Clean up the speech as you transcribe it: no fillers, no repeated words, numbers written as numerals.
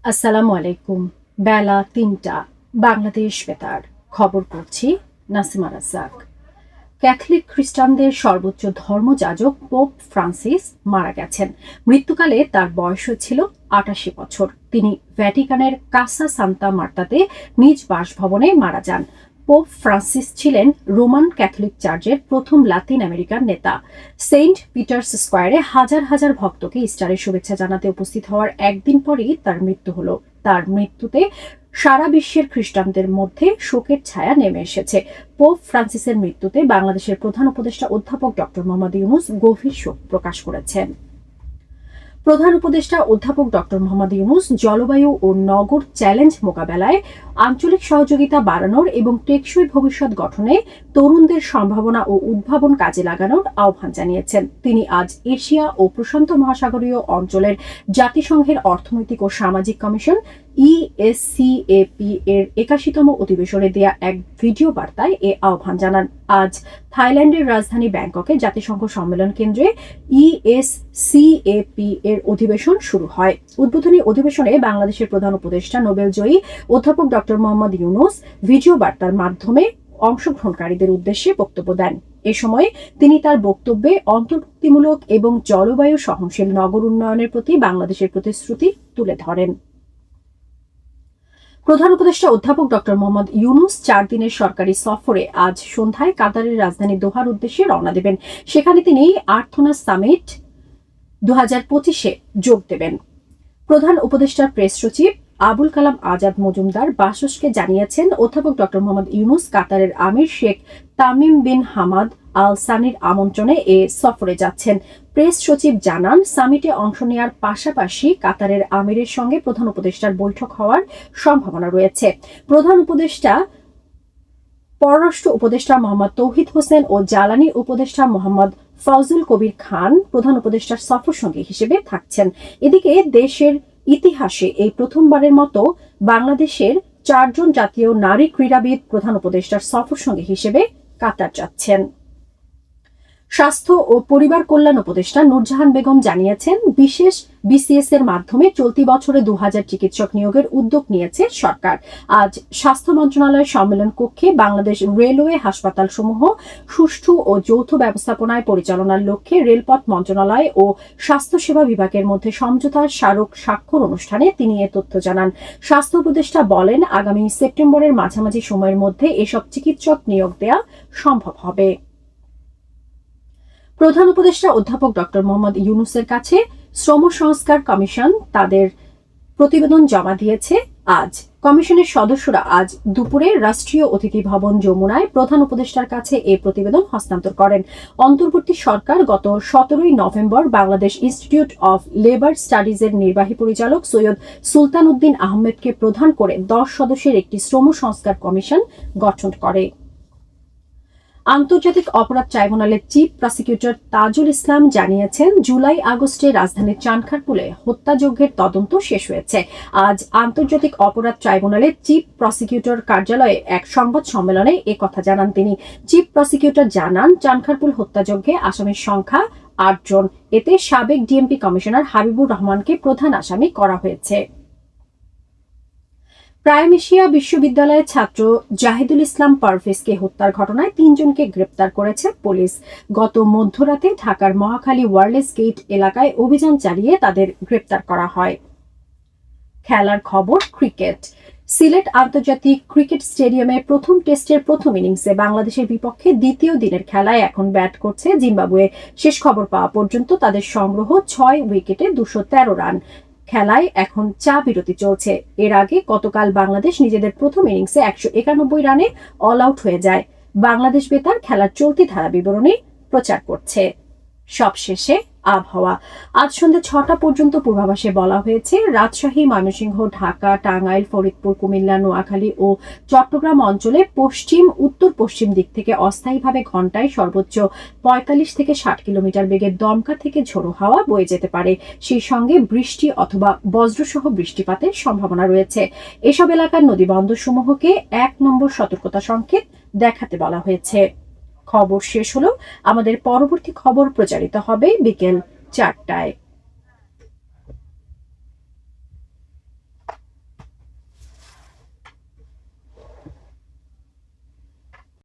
আসসালামু আলাইকুম। বেলা ৩টা, বাংলাদেশ বেতার। খবর পড়ছি নাসিমা রাজ্জাক। ক্যাথলিক খ্রিস্টানদের সর্বোচ্চ ধর্মযাজক পোপ ফ্রান্সিস মারা গেছেন। মৃত্যুকালে তার বয়স ছিল ৮৮ বছর। তিনি ভ্যাটিকানের কাসা সান্তা মার্তাতে নিজ বাসভবনে মারা যান। পোপ ফ্রান্সিস ছিলেন রোমান ক্যাথলিক চার্চের প্রথম লাতিন আমেরিকান নেতা। সেন্ট পিটার্স স্কোয়ারে হাজার হাজার ভক্তকে ইস্টারের শুভেচ্ছা জানাতে উপস্থিত হওয়ার একদিন পরই তার মৃত্যু হলো। তার মৃত্যুতে সারা বিশ্বের খ্রিস্টানদের মধ্যে শোকের ছায়া নেমে এসেছে। পোপ ফ্রান্সিসের মৃত্যুতে বাংলাদেশের প্রধান উপদেষ্টা অধ্যাপক ডক্টর মোহাম্মদ ইউনূস গভীর শোক প্রকাশ করেছেন। প্রধান উপদেষ্টা অধ্যাপক ডক্টর মোহাম্মদ ইউনূস জলবায়ু ও নগর চ্যালেঞ্জ মোকাবেলায় আঞ্চলিক সহযোগিতা বাড়ানোর এবং টেকসই ভবিষ্যৎ গঠনে তরুণদের সম্ভাবনা ও উদ্ভাবন কাজে লাগানোর আহ্বান জানিয়েছেন। তিনি আজ এশিয়া ও প্রশান্ত মহাসাগরীয় অঞ্চলের জাতিসংঘের অর্থনৈতিক ও সামাজিক কমিশন ESCAP এর ৮১তম অধিবেশনে দেয়া এক ভিডিও বার্তায় এ আহ্বান জানান। আজ থাইল্যান্ডের রাজধানী ব্যাংককে জাতিসংঘ সম্মেলন কেন্দ্রে ESCAP এর অধিবেশন শুরু হয়। উদ্বোধনী অধিবেশনে বাংলাদেশের প্রধান উপদেষ্টা নোবেলজয়ী অধ্যাপক ডক্টর মোহাম্মদ ইউনূস ভিডিও বার্তার মাধ্যমে অংশগ্রহণকারীদের উদ্দেশ্যে বক্তব্য দেন। এ সময় তিনি তার বক্তব্যে অন্তর্ভুক্তিমূলক এবং জলবায়ু সহনশীল নগর উন্নয়নের প্রতি বাংলাদেশের প্রতিশ্রুতি তুলে ধরেন। প্রধান উপদেষ্টা অধ্যাপক ডক্টর মোহাম্মদ ইউনূস ৪ দিনের সরকারি সফরে আজ সন্ধ্যায় কাতারের রাজধানী দোহার উদ্দেশ্যে রওনা দেবেন। সেখানে তিনি আর্থনা সামিট ২০২৫-এ যোগ দেবেন। প্রধান উপদেষ্টার প্রেস সচিব আবুল কালাম আজাদ মজুমদার বাসসকে জানিয়েছেন, অধ্যাপক ডক্টর মোহাম্মদ ইউনূস কাতারের আমির Sheikh Tamim bin Hamad Al সানির আমন্ত্রণে এ সফরে যাচ্ছেন। প্রেস সচিব জানান, সামিটে অংশ নেওয়ার পাশাপাশি কাতারের আমিরের সঙ্গে প্রধান উপদেষ্টার বৈঠক হওয়ার সম্ভাবনা রয়েছে। প্রধান উপদেষ্টা, পররাষ্ট্র উপদেষ্টা মোহাম্মদ তৌহিদ হোসেন ও জ্বালানি উপদেষ্টা মোহাম্মদ ফজলুল কবির খান প্রধান উপদেষ্টার সফরসঙ্গী হিসেবে থাকছেন। এদিকে দেশের ইতিহাসে এই প্রথমবারের মতো বাংলাদেশের ৪ জন জাতীয় নারী ক্রীড়াবিদ প্রধান উপদেষ্টার সফরসঙ্গী হিসেবে কাতার যাচ্ছেন। স্বাস্থ্য ও পরিবার কল্যাণ উপদেষ্টা নূরজাহান বেগম জানিয়েছেন, বিশেষ BCS এর মাধ্যমে চলতি বছরে ২০০০ চিকিৎসক নিয়োগের উদ্যোগ নিয়েছে সরকার। আজ স্বাস্থ্য মন্ত্রণালয়ের সম্মেলন কক্ষে বাংলাদেশ রেলওয়ে হাসপাতালসমূহ সুষ্ঠু ও যৌথ ব্যবস্থাপনায় পরিচালনার লক্ষ্যে রেলপথ মন্ত্রণালয় ও স্বাস্থ্যসেবা বিভাগের মধ্যে সমঝোতার স্মারক স্বাক্ষর অনুষ্ঠানে তিনি এ তথ্য জানান। স্বাস্থ্য উপদেষ্টা বলেন, আগামী সেপ্টেম্বরের মাঝামাঝি সময়ের মধ্যে এসব চিকিৎসক নিয়োগ দেওয়া সম্ভব হবে। প্রধান উপদেষ্টা অধ্যাপক ডক্টর মোহাম্মদ ইউনূসের কাছে শ্রম সংস্কার কমিশন তাদের প্রতিবেদন জমা দিয়েছে। আজ কমিশনের সদস্যরা আজ দুপুরে রাষ্ট্রীয় অতিথি ভবন যমুনায় প্রধান উপদেষ্টার কাছে এই প্রতিবেদন হস্তান্তর করেন। অন্তর্বর্তী সরকার গত ১৭ই November Bangladesh institute of labour স্টাডিজের নির্বাহী পরিচালক সৈয়দ সুলতান উদ্দিন আহমেদকে প্রধান করে ১০ সদস্যের একটি শ্রম সংস্কার কমিশন গঠন করে। আন্তর্জাতিক অপরাধ ট্রাইব্যুনালের চিফ প্রসিকিউটর তাজুল ইসলাম জানিয়েছেন, জুলাই আগস্টে রাজধানীর চানখারপুলে হত্যাযজ্ঞের তদন্ত শেষ হয়েছে। আজ আন্তর্জাতিক অপরাধ ট্রাইব্যুনালের চিফ প্রসিকিউটর কার্যালয়ে এক সংবাদ সম্মেলনে এ কথা জানান তিনি। চিফ প্রসিকিউটর জানান, চানখারপুল হত্যাযজ্ঞে আসামির সংখ্যা ৮ জন। এতে সাবেক ডিএমপি কমিশনার হাবিবুর রহমানকে প্রধান আসামি করা হয়েছে। প্রাইম এশিয়া বিশ্ববিদ্যালয়ের ছাত্র জাহিদুল ইসলাম পারভেজকে হত্যার ঘটনায় ৩ জনকে গ্রেপ্তার করেছে পুলিশ। গত মধ্যরাতে ঢাকার মহাখালী ওয়ারলেস গেট এলাকায় অভিযান চালিয়ে তাদের গ্রেপ্তার করা হয়। খেলার খবর, ক্রিকেট। সিলেট আন্তর্জাতিক ক্রিকেট স্টেডিয়ামের প্রথম টেস্টের প্রথম ইনিংসে বাংলাদেশের বিপক্ষে দ্বিতীয় দিনের খেলায় এখন ব্যাট করছে জিম্বাবুয়ে। শেষ খবর পাওয়া পর্যন্ত তাদের সংগ্রহ ৬ উইকেটে ২১৩ রান। খেলায় এখন চা বিরতি চলছে। এর আগে গতকাল বাংলাদেশ নিজেদের প্রথম ইনিংসে ১৯১ রানে অল আউট হয়ে যায়। বাংলাদেশ বেতার খেলার চলতি ধারা বিবরণী প্রচার করছে। সবশেষে আবহাওয়া। আজ সন্ধ্যা ৬টা পর্যন্ত পূর্বাভাসে বলা হয়েছে, রাজশাহী, ময়মনসিংহ, ঢাকা, টাঙ্গাইল, ফরিদপুর, কুমিল্লা, নোয়াখালী ও চট্টগ্রাম অঞ্চলে পশ্চিম উত্তর পশ্চিম দিক থেকে অস্থায়ীভাবে ঘণ্টায় সর্বোচ্চ ৪৫ থেকে ৬০ কিলোমিটার বেগে দমকা থেকে ঝোড়ো হাওয়া বয়ে যেতে পারে। সেই সঙ্গে বৃষ্টি অথবা বজ্রসহ বৃষ্টিপাতের সম্ভাবনা রয়েছে। এসব এলাকার নদীবন্দরসমূহকে ১ নম্বর সতর্কতা সংকেত দেখাতে বলা হয়েছে। খবর শেষ হলো। আমাদের পরবর্তী খবর প্রচারিত হবে বিকেল ৪টায়।